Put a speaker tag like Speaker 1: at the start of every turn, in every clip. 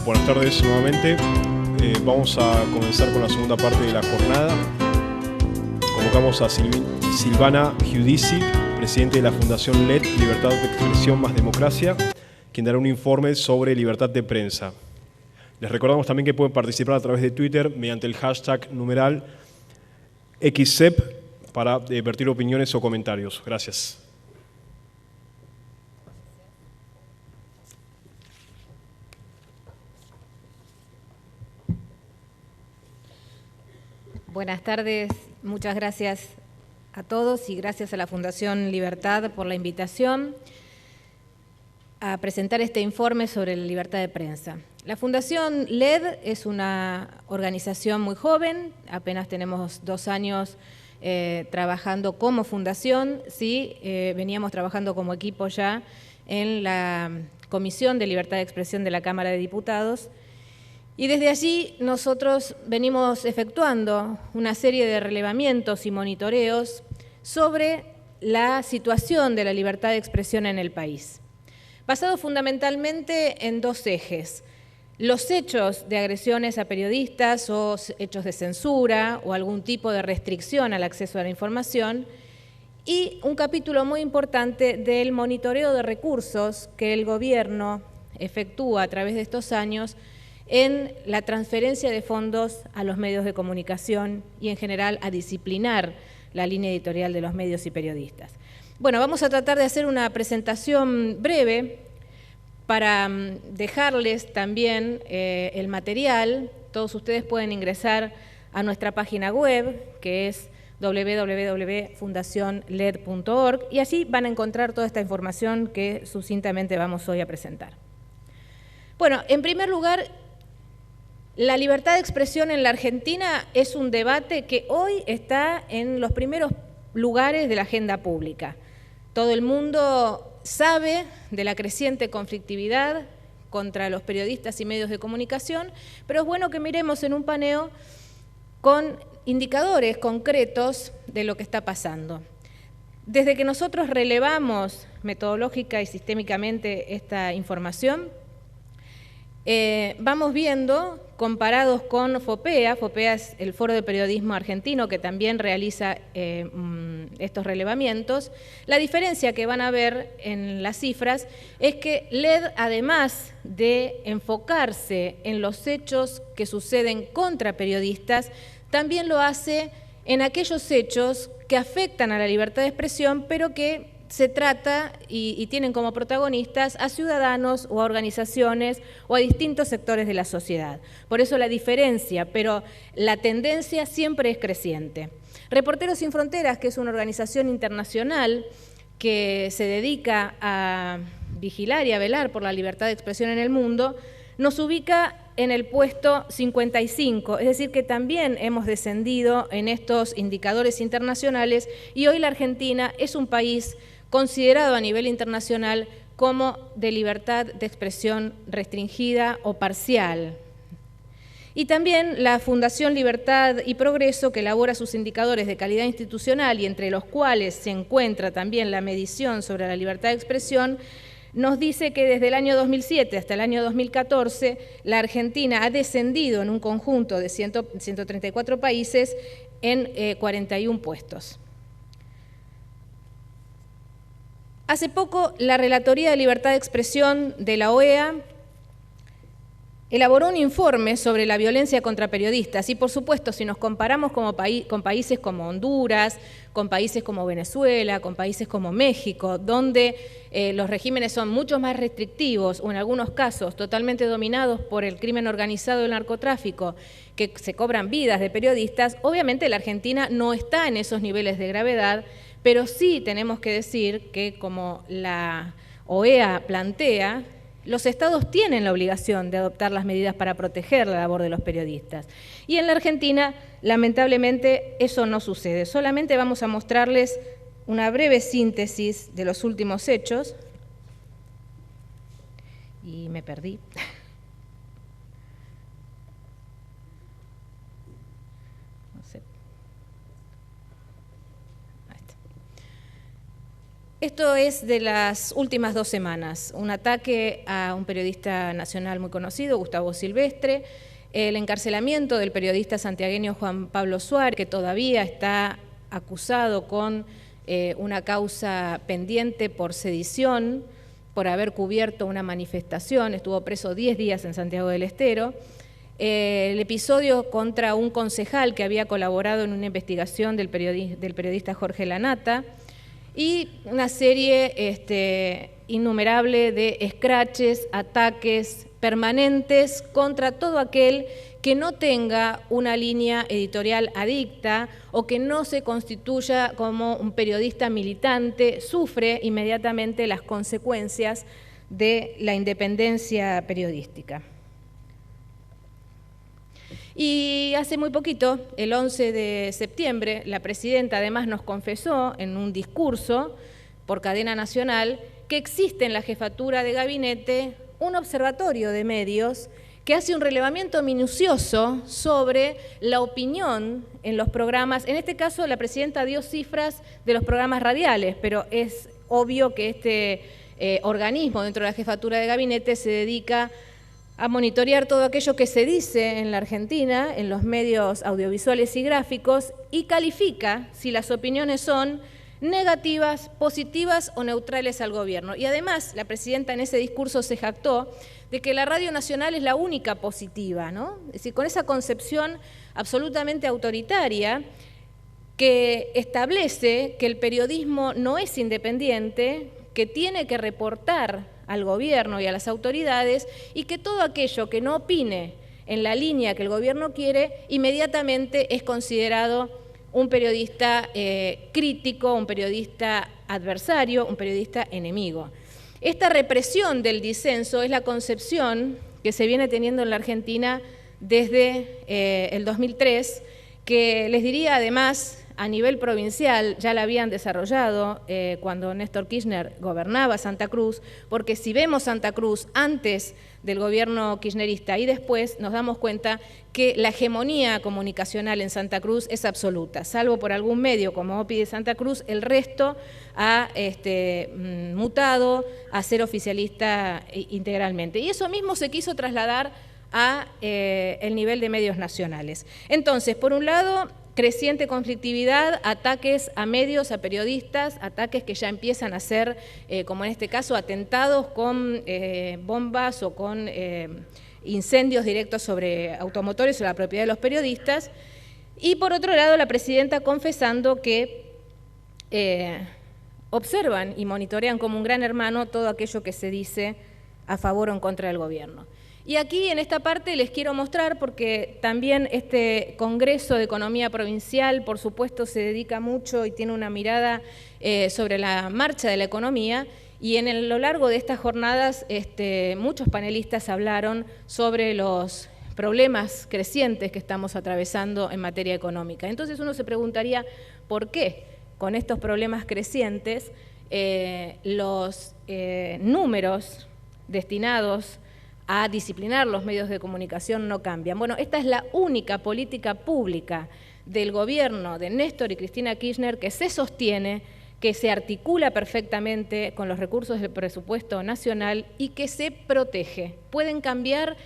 Speaker 1: Buenas tardes nuevamente. Vamos a comenzar con la segunda parte de la jornada. Convocamos a Silvana Giudici, presidente de la Fundación LED, Libertad de Expresión más Democracia, quien dará un informe sobre libertad de prensa. Les recordamos también que pueden participar a través de Twitter mediante el hashtag numeral XCEP para vertir opiniones o comentarios. Gracias.
Speaker 2: Buenas tardes, muchas gracias a todos y gracias a la Fundación Libertad por la invitación a presentar este informe sobre la libertad de prensa. La Fundación LED es una organización muy joven, apenas tenemos 2 años trabajando como fundación, sí, veníamos trabajando como equipo ya en la Comisión de Libertad de Expresión de la Cámara de Diputados. Y desde allí nosotros venimos efectuando una serie de relevamientos y monitoreos sobre la situación de la libertad de expresión en el país, basado fundamentalmente en 2 ejes: los hechos de agresiones a periodistas o hechos de censura o algún tipo de restricción al acceso a la información, y un capítulo muy importante del monitoreo de recursos que el gobierno efectúa a través de estos años en la transferencia de fondos a los medios de comunicación y en general a disciplinar la línea editorial de los medios y periodistas. Bueno, vamos a tratar de hacer una presentación breve para dejarles también el material. Todos ustedes pueden ingresar a nuestra página web, que es www.fundacionled.org, y allí van a encontrar toda esta información que sucintamente vamos hoy a presentar. Bueno, en primer lugar, la libertad de expresión en la Argentina es un debate que hoy está en los primeros lugares de la agenda pública. Todo el mundo sabe de la creciente conflictividad contra los periodistas y medios de comunicación, pero es bueno que miremos en un paneo con indicadores concretos de lo que está pasando. Desde que nosotros relevamos metodológica y sistémicamente esta información, vamos viendo, comparados con FOPEA, FOPEA es el Foro de Periodismo Argentino que también realiza estos relevamientos, la diferencia que van a ver en las cifras es que LED, además de enfocarse en los hechos que suceden contra periodistas, también lo hace en aquellos hechos que afectan a la libertad de expresión, pero que se trata y tienen como protagonistas a ciudadanos o a organizaciones o a distintos sectores de la sociedad. Por eso la diferencia, pero la tendencia siempre es creciente. Reporteros Sin Fronteras, que es una organización internacional que se dedica a vigilar y a velar por la libertad de expresión en el mundo, nos ubica en el puesto 55, es decir, que también hemos descendido en estos indicadores internacionales y hoy la Argentina es un país considerado a nivel internacional como de libertad de expresión restringida o parcial. Y también la Fundación Libertad y Progreso, que elabora sus indicadores de calidad institucional y entre los cuales se encuentra también la medición sobre la libertad de expresión, nos dice que desde el año 2007 hasta el año 2014 la Argentina ha descendido en un conjunto de 134 países en 41 puestos. Hace poco, la Relatoría de Libertad de Expresión de la OEA elaboró un informe sobre la violencia contra periodistas y, por supuesto, si nos comparamos con países como Honduras, con países como Venezuela, con países como México, donde los regímenes son mucho más restrictivos o en algunos casos totalmente dominados por el crimen organizado y el narcotráfico, que se cobran vidas de periodistas, obviamente la Argentina no está en esos niveles de gravedad, pero sí tenemos que decir que, como la OEA plantea, los estados tienen la obligación de adoptar las medidas para proteger la labor de los periodistas. Y en la Argentina, lamentablemente, eso no sucede. Solamente vamos a mostrarles una breve síntesis de los últimos hechos. Y me perdí. No sé. Ahí está. Esto es de las últimas 2 semanas, un ataque a un periodista nacional muy conocido, Gustavo Silvestre, el encarcelamiento del periodista santiagueño Juan Pablo Suárez, que todavía está acusado con una causa pendiente por sedición, por haber cubierto una manifestación, estuvo preso 10 días en Santiago del Estero. El episodio contra un concejal que había colaborado en una investigación del periodista Jorge Lanata, y una serie innumerable de escraches, ataques permanentes contra todo aquel que no tenga una línea editorial adicta o que no se constituya como un periodista militante, sufre inmediatamente las consecuencias de la independencia periodística. Y hace muy poquito, el 11 de septiembre, la presidenta además nos confesó en un discurso por cadena nacional que existe en la jefatura de gabinete un observatorio de medios que hace un relevamiento minucioso sobre la opinión en los programas. En este caso, la presidenta dio cifras de los programas radiales, pero es obvio que este organismo dentro de la jefatura de gabinete se dedica a monitorear todo aquello que se dice en la Argentina, en los medios audiovisuales y gráficos, y califica si las opiniones son negativas, positivas o neutrales al gobierno. Y además, la presidenta en ese discurso se jactó de que la Radio Nacional es la única positiva, ¿no? Es decir, con esa concepción absolutamente autoritaria que establece que el periodismo no es independiente, que tiene que reportar al gobierno y a las autoridades, y que todo aquello que no opine en la línea que el gobierno quiere, inmediatamente es considerado un periodista crítico, un periodista adversario, un periodista enemigo. Esta represión del disenso es la concepción que se viene teniendo en la Argentina desde el 2003, que les diría además a nivel provincial ya la habían desarrollado cuando Néstor Kirchner gobernaba Santa Cruz, porque si vemos Santa Cruz antes del gobierno kirchnerista y después, nos damos cuenta que la hegemonía comunicacional en Santa Cruz es absoluta, salvo por algún medio como OPI de Santa Cruz, el resto ha mutado a ser oficialista integralmente. Y eso mismo se quiso trasladar a el nivel de medios nacionales. Entonces, por un lado, creciente conflictividad, ataques a medios, a periodistas, ataques que ya empiezan a ser, como en este caso, atentados con bombas o con incendios directos sobre automotores, sobre la propiedad de los periodistas. Y por otro lado, la presidenta confesando que observan y monitorean como un gran hermano todo aquello que se dice a favor o en contra del gobierno. Y aquí en esta parte les quiero mostrar, porque también este Congreso de Economía Provincial, por supuesto, se dedica mucho y tiene una mirada sobre la marcha de la economía, y en lo largo de estas jornadas muchos panelistas hablaron sobre los problemas crecientes que estamos atravesando en materia económica. Entonces uno se preguntaría, ¿por qué con estos problemas crecientes los números destinados a disciplinar los medios de comunicación no cambian? Bueno, esta es la única política pública del gobierno de Néstor y Cristina Kirchner que se sostiene, que se articula perfectamente con los recursos del presupuesto nacional y que se protege. Pueden cambiar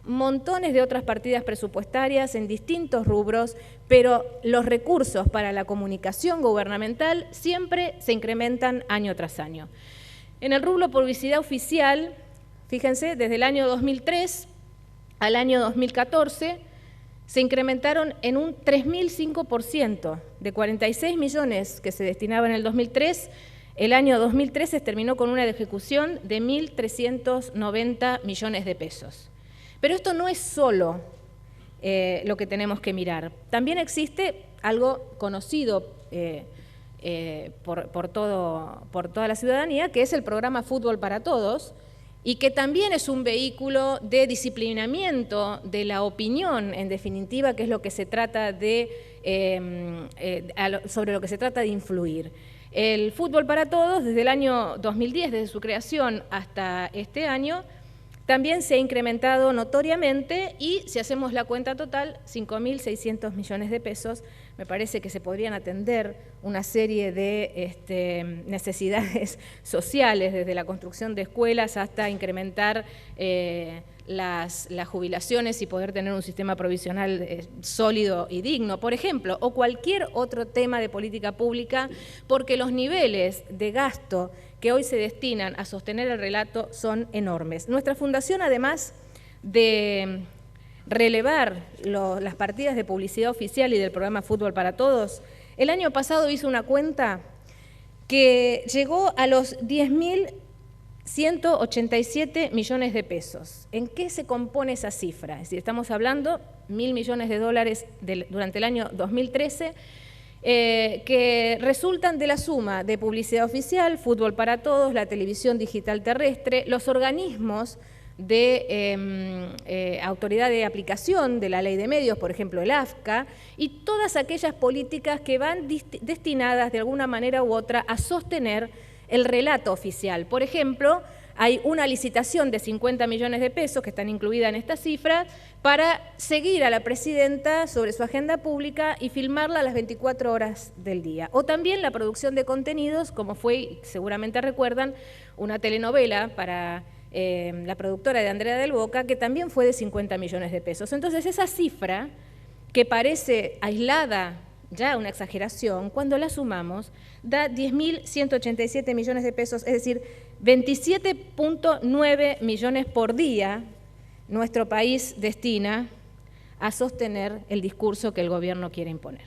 Speaker 2: montones de otras partidas presupuestarias en distintos rubros, pero los recursos para la comunicación gubernamental siempre se incrementan año tras año. En el rubro publicidad oficial, fíjense, desde el año 2003 al año 2014 se incrementaron en un 3.005%, de 46 millones que se destinaban en el 2003, el año 2013 terminó con una ejecución de 1.390 millones de pesos. Pero esto no es solo lo que tenemos que mirar. También existe algo conocido por toda la ciudadanía, que es el programa Fútbol para Todos, y que también es un vehículo de disciplinamiento de la opinión, en definitiva, que es lo que se trata sobre lo que se trata de influir. El Fútbol para Todos, desde el año 2010, desde su creación hasta este año, también se ha incrementado notoriamente y, si hacemos la cuenta total, 5.600 millones de pesos. me parece que se podrían atender una serie de necesidades sociales, desde la construcción de escuelas hasta incrementar las jubilaciones y poder tener un sistema provisional sólido y digno, por ejemplo, o cualquier otro tema de política pública, porque los niveles de gasto que hoy se destinan a sostener el relato son enormes. Nuestra fundación, además de relevar las partidas de publicidad oficial y del programa Fútbol para Todos, el año pasado hizo una cuenta que llegó a los 10.187 millones de pesos. ¿En qué se compone esa cifra? Es decir, estamos hablando $1.000 millones durante el año 2013, que resultan de la suma de publicidad oficial, Fútbol para Todos, la televisión digital terrestre, los organismos de autoridad de aplicación de la ley de medios, por ejemplo el AFCA, y todas aquellas políticas que van destinadas de alguna manera u otra a sostener el relato oficial. Por ejemplo, hay una licitación de 50 millones de pesos que están incluidas en esta cifra para seguir a la presidenta sobre su agenda pública y filmarla a las 24 horas del día. O también la producción de contenidos, como fue, seguramente recuerdan, una telenovela para la productora de Andrea del Boca, que también fue de 50 millones de pesos. Entonces, esa cifra, que parece aislada, ya una exageración, cuando la sumamos, da 10.187 millones de pesos, es decir, 27.9 millones por día nuestro país destina a sostener el discurso que el gobierno quiere imponer.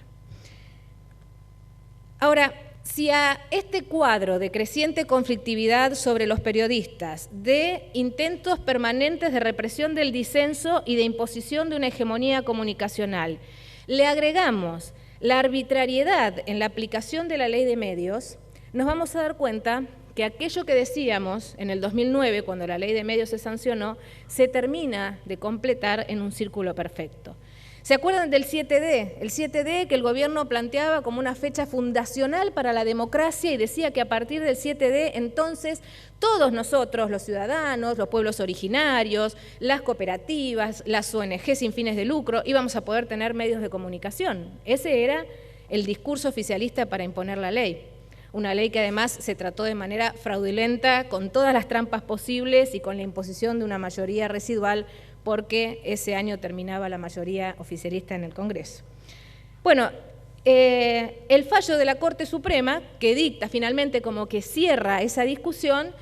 Speaker 2: Ahora, si a este cuadro de creciente conflictividad sobre los periodistas, de intentos permanentes de represión del disenso y de imposición de una hegemonía comunicacional, le agregamos la arbitrariedad en la aplicación de la ley de medios, nos vamos a dar cuenta que aquello que decíamos en el 2009, cuando la ley de medios se sancionó, se termina de completar en un círculo perfecto. ¿Se acuerdan del 7D? El 7D que el gobierno planteaba como una fecha fundacional para la democracia y decía que a partir del 7D entonces todos nosotros, los ciudadanos, los pueblos originarios, las cooperativas, las ONG sin fines de lucro, íbamos a poder tener medios de comunicación. Ese era el discurso oficialista para imponer la ley. Una ley que además se trató de manera fraudulenta, con todas las trampas posibles y con la imposición de una mayoría residual, porque ese año terminaba la mayoría oficialista en el Congreso. Bueno, el fallo de la Corte Suprema, que dicta finalmente como que cierra esa discusión,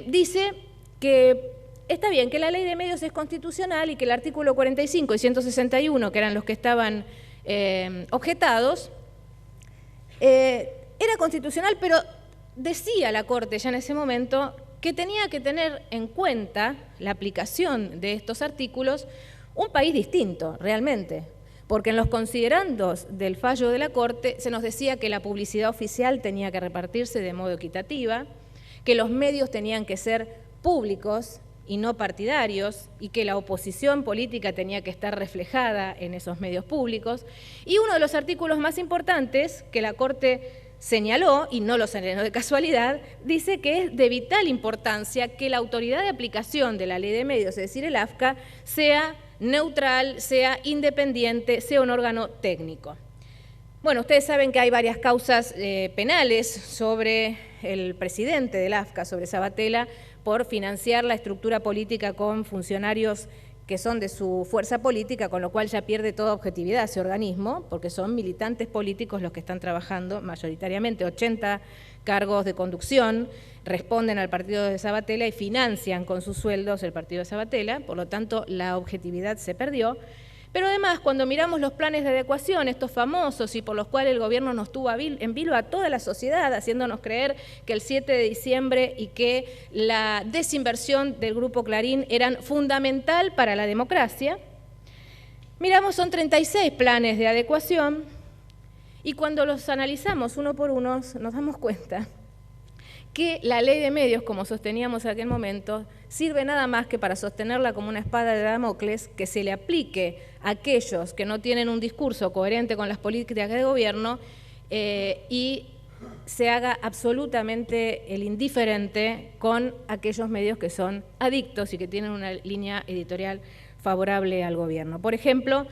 Speaker 2: dice que está bien, que la ley de medios es constitucional y que el artículo 45 y 161, que eran los que estaban objetados, era constitucional, pero decía la Corte ya en ese momento que tenía que tener en cuenta la aplicación de estos artículos un país distinto, realmente, porque en los considerandos del fallo de la Corte se nos decía que la publicidad oficial tenía que repartirse de modo equitativa, que los medios tenían que ser públicos y no partidarios, y que la oposición política tenía que estar reflejada en esos medios públicos. Y uno de los artículos más importantes que la Corte señaló, y no lo señaló de casualidad, dice que es de vital importancia que la autoridad de aplicación de la ley de medios, es decir, el AFCA, sea neutral, sea independiente, sea un órgano técnico. Bueno, ustedes saben que hay varias causas penales sobre el presidente del AFCA, sobre Sabatella, por financiar la estructura política con funcionarios que son de su fuerza política, con lo cual ya pierde toda objetividad ese organismo, porque son militantes políticos los que están trabajando mayoritariamente, 80 cargos de conducción, responden al partido de Sabatella y financian con sus sueldos el partido de Sabatella, por lo tanto la objetividad se perdió. Pero además, cuando miramos los planes de adecuación, estos famosos y por los cuales el gobierno nos tuvo en vilo a toda la sociedad, haciéndonos creer que el 7 de diciembre y que la desinversión del Grupo Clarín eran fundamental para la democracia, miramos, son 36 planes de adecuación y cuando los analizamos uno por uno nos damos cuenta que la ley de medios, como sosteníamos en aquel momento, sirve nada más que para sostenerla como una espada de Damocles, que se le aplique a aquellos que no tienen un discurso coherente con las políticas de gobierno y se haga absolutamente el indiferente con aquellos medios que son adictos y que tienen una línea editorial favorable al gobierno. Por ejemplo,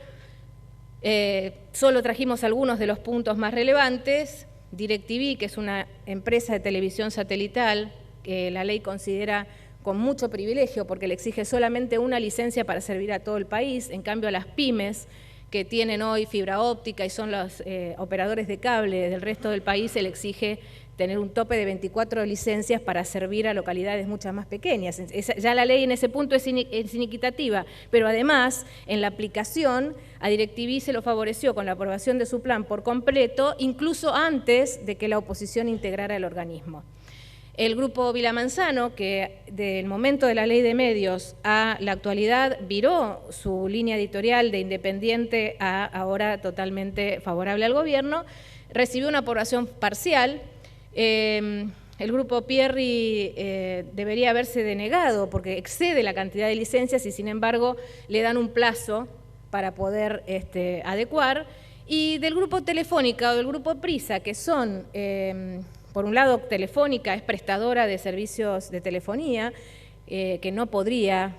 Speaker 2: Solo trajimos algunos de los puntos más relevantes. DirecTV, que es una empresa de televisión satelital que la ley considera con mucho privilegio porque le exige solamente una licencia para servir a todo el país. En cambio, a las pymes que tienen hoy fibra óptica y son los operadores de cable del resto del país, se le exige tener un tope de 24 licencias para servir a localidades mucho más pequeñas. Ya la ley en ese punto es inequitativa, pero además en la aplicación a DirecTV se lo favoreció con la aprobación de su plan por completo, incluso antes de que la oposición integrara el organismo. El grupo Vilamanzano, que del momento de la ley de medios a la actualidad viró su línea editorial de independiente a ahora totalmente favorable al gobierno, recibió una aprobación parcial. El grupo Pierri debería haberse denegado porque excede la cantidad de licencias y sin embargo le dan un plazo para poder adecuar. Y del grupo Telefónica o del grupo Prisa, que son... por un lado, Telefónica es prestadora de servicios de telefonía, que no podría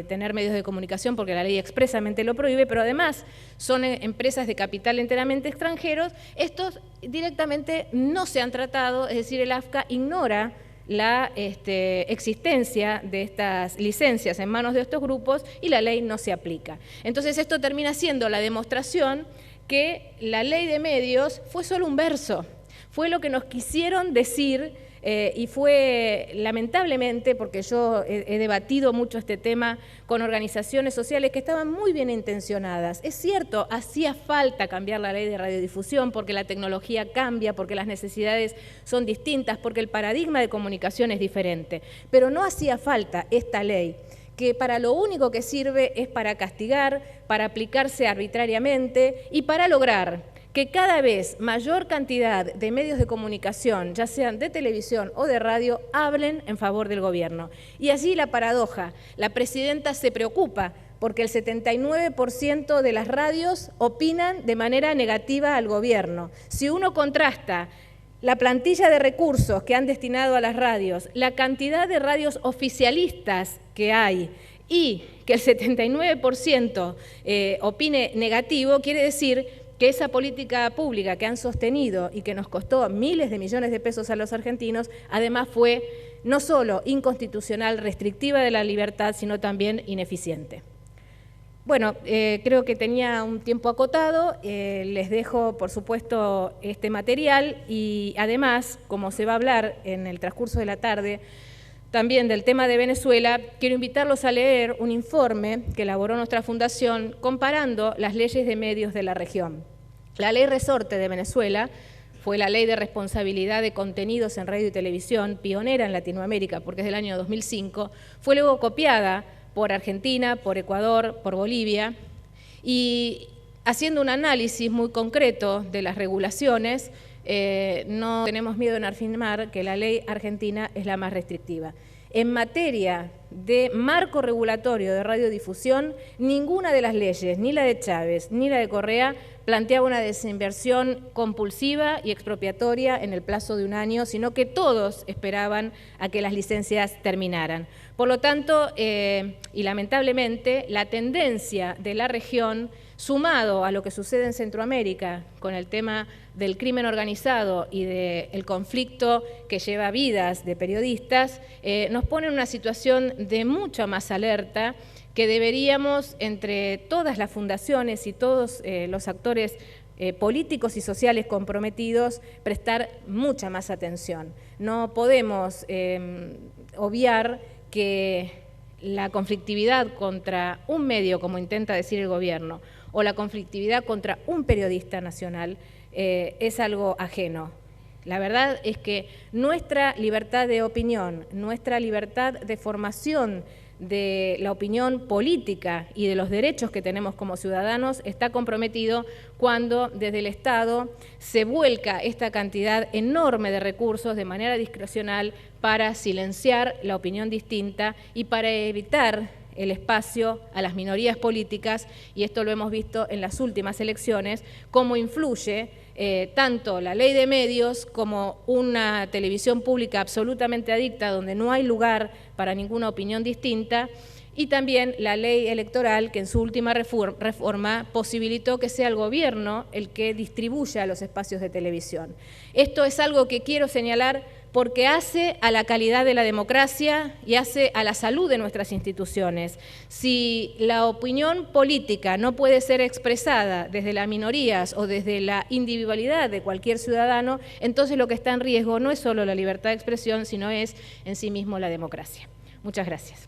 Speaker 2: tener medios de comunicación porque la ley expresamente lo prohíbe, pero además son empresas de capital enteramente extranjeros. Estos directamente no se han tratado, es decir, el AFCA ignora la existencia de estas licencias en manos de estos grupos y la ley no se aplica. Entonces esto termina siendo la demostración que la ley de medios fue solo un verso. Fue lo que nos quisieron decir y fue lamentablemente, porque yo he debatido mucho este tema con organizaciones sociales que estaban muy bien intencionadas. Es cierto, hacía falta cambiar la ley de radiodifusión porque la tecnología cambia, porque las necesidades son distintas, porque el paradigma de comunicación es diferente, pero no hacía falta esta ley, que para lo único que sirve es para castigar, para aplicarse arbitrariamente y para lograr que cada vez mayor cantidad de medios de comunicación, ya sean de televisión o de radio, hablen en favor del gobierno. Y allí la paradoja, la presidenta se preocupa porque el 79% de las radios opinan de manera negativa al gobierno. Si uno contrasta la plantilla de recursos que han destinado a las radios, la cantidad de radios oficialistas que hay y que el 79% opine negativo, quiere decir que esa política pública que han sostenido y que nos costó miles de millones de pesos a los argentinos, además fue no solo inconstitucional, restrictiva de la libertad, sino también ineficiente. Bueno, creo que tenía un tiempo acotado, les dejo por supuesto este material y además, como se va a hablar en el transcurso de la tarde, también del tema de Venezuela, quiero invitarlos a leer un informe que elaboró nuestra fundación comparando las leyes de medios de la región. La ley resorte de Venezuela fue la ley de responsabilidad de contenidos en radio y televisión, pionera en Latinoamérica porque es del año 2005, fue luego copiada por Argentina, por Ecuador, por Bolivia y haciendo un análisis muy concreto de las regulaciones, no tenemos miedo en afirmar que la ley argentina es la más restrictiva. En materia de marco regulatorio de radiodifusión, ninguna de las leyes, ni la de Chávez ni la de Correa, planteaba una desinversión compulsiva y expropiatoria en el plazo de un año, sino que todos esperaban a que las licencias terminaran. Por lo tanto, y lamentablemente, la tendencia de la región, sumado a lo que sucede en Centroamérica con el tema del crimen organizado y del conflicto que lleva vidas de periodistas, nos pone en una situación de mucha más alerta que deberíamos, entre todas las fundaciones y todos los actores políticos y sociales comprometidos, prestar mucha más atención. No podemos obviar que la conflictividad contra un medio, como intenta decir el gobierno, o la conflictividad contra un periodista nacional es algo ajeno. La verdad es que nuestra libertad de opinión, nuestra libertad de formación de la opinión política y de los derechos que tenemos como ciudadanos está comprometido cuando desde el Estado se vuelca esta cantidad enorme de recursos de manera discrecional para silenciar la opinión distinta y para evitar el espacio a las minorías políticas, y esto lo hemos visto en las últimas elecciones, cómo influye tanto la ley de medios como una televisión pública absolutamente adicta donde no hay lugar para ninguna opinión distinta y también la ley electoral, que en su última reforma posibilitó que sea el gobierno el que distribuya los espacios de televisión. Esto es algo que quiero señalar porque hace a la calidad de la democracia y hace a la salud de nuestras instituciones. Si la opinión política no puede ser expresada desde las minorías o desde la individualidad de cualquier ciudadano, entonces lo que está en riesgo no es solo la libertad de expresión, sino es en sí mismo la democracia. Muchas gracias.